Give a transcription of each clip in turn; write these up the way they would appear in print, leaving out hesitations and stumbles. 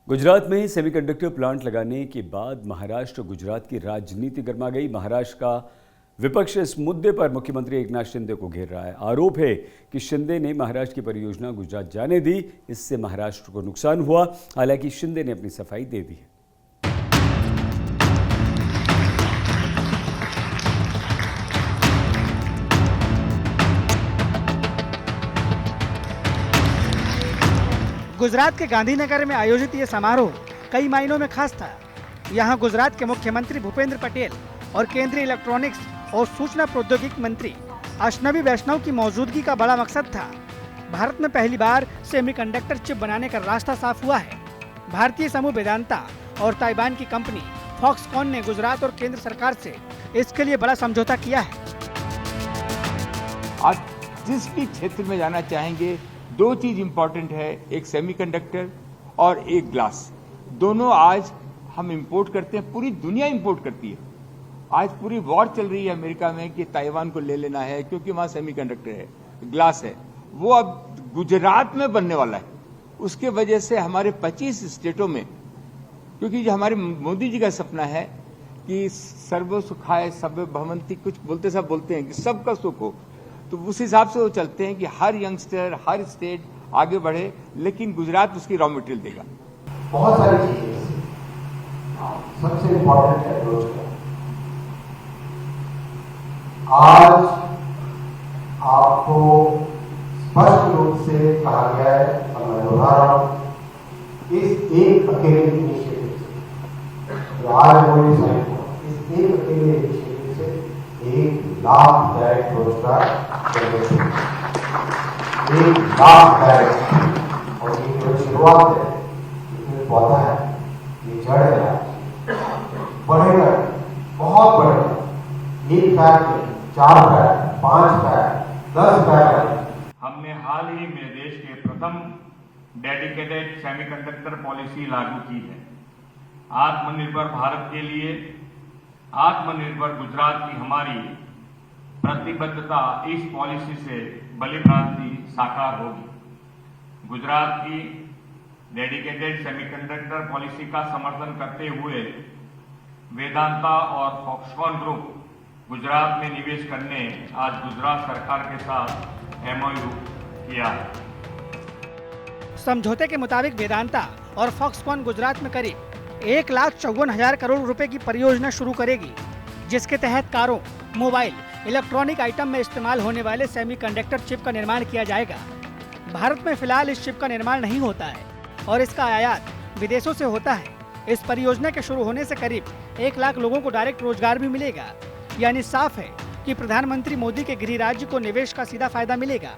गुजरात में semiconductor plant लगाने के बाद महाराष्ट्र गुजरात की राजनीति गर्मा गई। महाराष्ट्र का विपक्ष इस मुद्दे पर मुख्यमंत्री एकनाथ शिंदे को घेर रहा है। आरोप है कि शिंदे ने महाराष्ट्र की परियोजना गुजरात जाने दी, इससे महाराष्ट्र को नुकसान हुआ। हालांकि शिंदे ने अपनी सफाई दे दी है। गुजरात के गांधीनगर में आयोजित ये समारोह कई मायनों में खास था। यहाँ गुजरात के मुख्यमंत्री भूपेंद्र पटेल और केंद्रीय इलेक्ट्रॉनिक्स और सूचना प्रौद्योगिकी मंत्री अश्विनी वैष्णव की मौजूदगी का बड़ा मकसद था। भारत में पहली बार सेमीकंडक्टर चिप बनाने का रास्ता साफ हुआ है। भारतीय समूह वेदांता और ताइवान की कंपनी फॉक्सकॉन ने गुजरात और केंद्र सरकार से इसके लिए बड़ा समझौता किया है। आज जिस भी क्षेत्र में जाना चाहेंगे, दो चीज इंपॉर्टेंट है, एक सेमीकंडक्टर और एक ग्लास। दोनों आज हम इंपोर्ट करते हैं, पूरी दुनिया इंपोर्ट करती है। आज पूरी वॉर चल रही है अमेरिका में कि ताइवान को ले लेना है क्योंकि वहां सेमीकंडक्टर है, ग्लास है। वो अब गुजरात में बनने वाला है। उसके वजह से हमारे 25 स्टेटों में, क्योंकि जो हमारे मोदी जी का सपना है कि सर्व सुखाय सब भवंती, कुछ बोलते सब बोलते हैं कि सबका सुख हो, तो उस हिसाब से वो चलते हैं कि हर यंगस्टर, हर स्टेट आगे बढ़े, लेकिन गुजरात उसकी रॉ मटेरियल देगा। बहुत सारी चीजें, सबसे इम्पोर्टेंट है रोजगार। आज आपको स्पष्ट रूप से कहा गया है और मैं दोहरा रहा हूं, इस एक अकेले इनिशिएटिव से आज मोदी साहब को इस एक अकेले इनिशिएटिव से 1 लाख डायरेक्ट रोजगार, 1 लाख डायरेक्ट। और ये जो शुरुआत है, इसमें पौधा है, ये जड़ है, बढ़ेगा, बहुत बढ़ेगा। 1 फैक्ट, 4 फैक्ट, 5 फैक्ट, 10 फैक्ट। हमने हाल ही में देश के प्रथम डेडिकेटेड सेमीकंडक्टर पॉलिसी लागू की है। आत्मनिर्भर भारत के लिए आत्मनिर्भर गुजरात की हमारी प्रतिबद्धता इस पॉलिसी से भलीभांति साकार होगी। गुजरात की डेडिकेटेड सेमीकंडक्टर पॉलिसी का समर्थन करते हुए वेदांता और फॉक्सकॉन ग्रुप गुजरात में निवेश करने आज गुजरात सरकार के साथ MOU किया है। समझौते के मुताबिक वेदांता और फॉक्सकॉन गुजरात में करीब 1,54,000 करोड़ रुपए की परियोजना शुरू करेगी, जिसके तहत कारों, मोबाइल, इलेक्ट्रॉनिक आइटम में इस्तेमाल होने वाले सेमीकंडक्टर चिप का निर्माण किया जाएगा। भारत में फिलहाल इस चिप का निर्माण नहीं होता है और इसका आयात विदेशों से होता है। इस परियोजना के शुरू होने से करीब 1 लाख लोगों को डायरेक्ट रोजगार भी मिलेगा। यानी साफ है कि प्रधानमंत्री मोदी के गृह राज्य को निवेश का सीधा फायदा मिलेगा।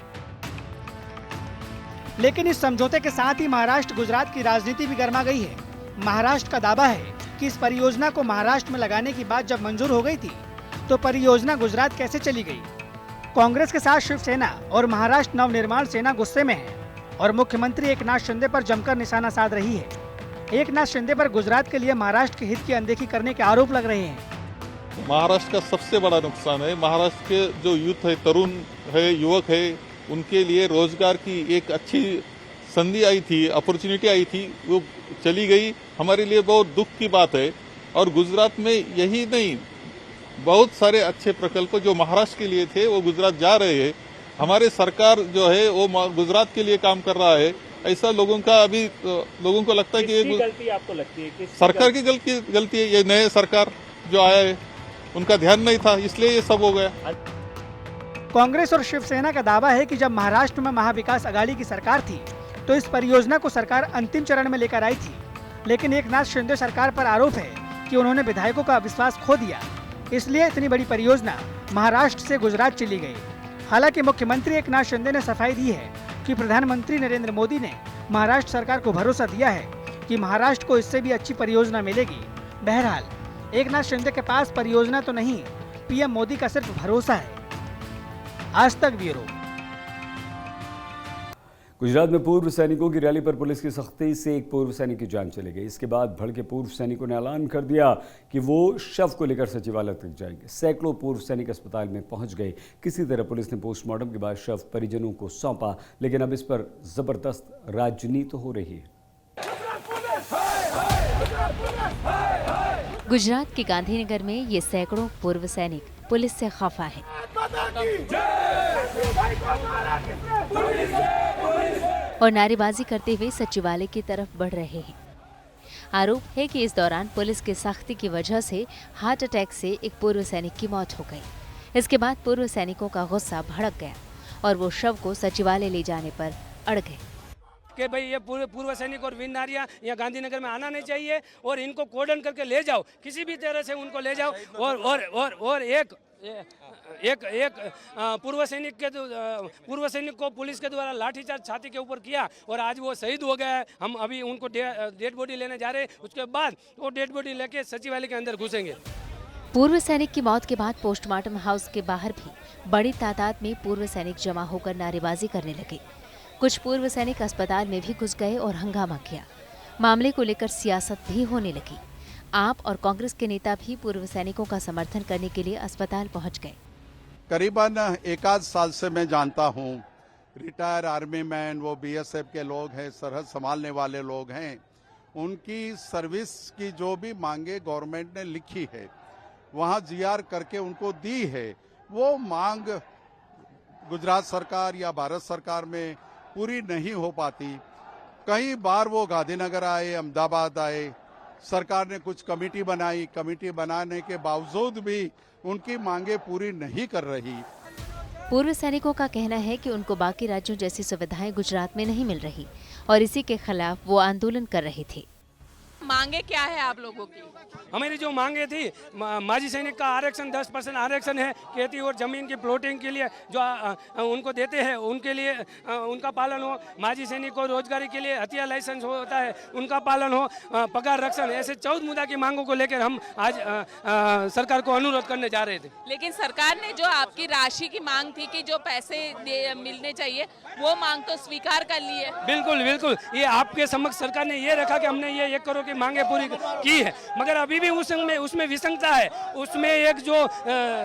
लेकिन इस समझौते के साथ ही महाराष्ट्र गुजरात की राजनीति भी गर्मा गई है। महाराष्ट्र का दावा है कि इस परियोजना को महाराष्ट्र में लगाने की बात जब मंजूर हो गई थी, तो परियोजना गुजरात कैसे चली गई। कांग्रेस के साथ शिवसेना और महाराष्ट्र नवनिर्माण सेना गुस्से में है और मुख्यमंत्री एकनाथ शिंदे पर जमकर निशाना साध रही है। एकनाथ शिंदे पर गुजरात के लिए महाराष्ट्र के हित की अनदेखी करने के आरोप लग रहे हैं। महाराष्ट्र का सबसे बड़ा नुकसान है। महाराष्ट्र के जो यूथ है, तरुण है, युवक है, उनके लिए रोजगार की एक अच्छी संधि आई थी, अपॉर्चुनिटी आई थी, वो चली गई। हमारे लिए बहुत दुख की बात है। और गुजरात में यही नहीं, बहुत सारे अच्छे प्रकल्प जो महाराष्ट्र के लिए थे वो गुजरात जा रहे हैं। हमारे सरकार जो है वो गुजरात के लिए काम कर रहा है। ऐसा लोगों का अभी लोगों को लगता है कि ये गलती आपको लगती है कि सरकार की गलती है। ये नए सरकार जो आया है उनका ध्यान नहीं था, इसलिए ये सब हो गया। कांग्रेस और शिवसेना का दावा है कि जब महाराष्ट्र में महाविकास अघाड़ी की सरकार थी तो इस परियोजना को सरकार अंतिम चरण में लेकर आई थी। लेकिन एकनाथ शिंदे सरकार पर आरोप है कि उन्होंने विधायकों का विश्वास खो दिया, इसलिए इतनी बड़ी परियोजना महाराष्ट्र से गुजरात चली गई। हालांकि मुख्यमंत्री एकनाथ शिंदे ने सफाई दी है कि प्रधानमंत्री नरेंद्र मोदी ने महाराष्ट्र सरकार को भरोसा दिया है कि महाराष्ट्र को इससे भी अच्छी परियोजना मिलेगी। बहरहाल एकनाथ शिंदे के पास परियोजना तो नहीं, PM मोदी का सिर्फ भरोसा है। आज तक ब्यूरो। गुजरात में पूर्व सैनिकों की रैली पर पुलिस की सख्ती से एक पूर्व सैनिक की जान चली गई। इसके बाद भड़के पूर्व सैनिकों ने ऐलान कर दिया कि वो शव को लेकर सचिवालय तक जाएंगे। सैकड़ों पूर्व सैनिक अस्पताल में पहुंच गए। किसी तरह पुलिस ने पोस्टमार्टम के बाद शव परिजनों को सौंपा, लेकिन अब इस पर जबरदस्त राजनीति हो रही है। गुजरात के गांधीनगर में ये सैकड़ों पूर्व सैनिक पुलिस से खफा हैं। और नारेबाजी करते हुए सचिवालय की तरफ बढ़ रहे हैं। आरोप है कि इस दौरान पुलिस की सख्ती की वजह से हार्ट अटैक से एक पूर्व सैनिक की मौत हो गई। इसके बाद पूर्व सैनिकों का गुस्सा भड़क गया और वो शव को सचिवालय ले जाने पर अड़ गए कि भाई ये पूर्व सैनिक और वीर नारियां यहाँ गांधीनगर में आना नहीं चाहिए और इनको कोर्डन करके ले जाओ, किसी भी तरह से उनको ले जाओ। और एक पूर्व सैनिक को पुलिस के द्वारा लाठीचार्ज छाती के ऊपर किया और आज वो शहीद हो गया है। हम अभी उनको डेड बॉडी लेने जा रहे हैं, उसके बाद वो डेड बॉडी लेके सचिवालय के अंदर घुसेंगे। पूर्व सैनिक की मौत के बाद पोस्टमार्टम हाउस के बाहर भी बड़ी तादाद में पूर्व सैनिक जमा होकर नारेबाजी करने लगे। कुछ पूर्व सैनिक अस्पताल में भी घुस गए और हंगामा किया। मामले को लेकर सियासत भी होने लगी। आप और कांग्रेस के नेता भी पूर्व सैनिकों का समर्थन करने के लिए अस्पताल पहुंच गए। करीबन 1 साल से मैं जानता हूं, रिटायर आर्मी मैन, वो बीएसएफ के लोग हैं, सरहद संभालने वाले लोग हैं, उनकी सर्विस की जो भी मांगे गवर्नमेंट ने लिखी है, वहां जीआर करके उनको दी है, वो मांग गुजरात सरकार या भारत सरकार में पूरी नहीं हो पाती। कई बार वो गांधीनगर आए, अहमदाबाद आए, सरकार ने कुछ कमेटी बनाई, कमेटी बनाने के बावजूद भी उनकी मांगे पूरी नहीं कर रही। पूर्व सैनिकों का कहना है कि उनको बाकी राज्यों जैसी सुविधाएं गुजरात में नहीं मिल रही और इसी के खिलाफ वो आंदोलन कर रहे थे। मांगे क्या है आप लोगों की? हमारी जो मांगे थी, माजी सैनिक का आरक्षण 10% आरक्षण है, खेती और जमीन की प्लॉटिंग के लिए जो उनको देते हैं उनके लिए उनका पालन हो। माजी सैनिक को रोजगारी के लिए हथियार लाइसेंस होता है, उनका पालन हो। पगार रक्षण, ऐसे 14 मुद्दा की मांगों को लेकर हम आज सरकार को अनुरोध करने जा रहे थे। लेकिन सरकार ने जो आपकी राशि की मांग थी कि जो पैसे मिलने चाहिए, वो मांग तो स्वीकार कर ली है। बिल्कुल बिल्कुल, ये आपके समक्ष सरकार ने ये रखा कि हमने ये 1 करोड़ की मांगे पूरी की है, मगर अभी भी उसमें विसंगता है। उसमें एक जो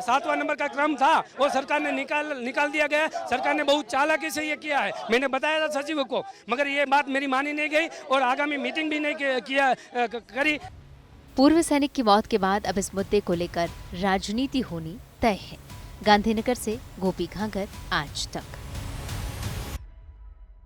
7वां नंबर का क्रम था वो सरकार ने निकाल दिया गया। सरकार ने बहुत चालाकी से ये किया है। मैंने बताया था सचिव को, मगर ये बात मेरी मानी नहीं गई और आगामी मीटिंग भी नहीं करी। पूर्व सैनिक की मौत के बाद अब इस मुद्दे को लेकर राजनीति होनी तय है। गांधीनगर से गोपी घांगर, आज तक।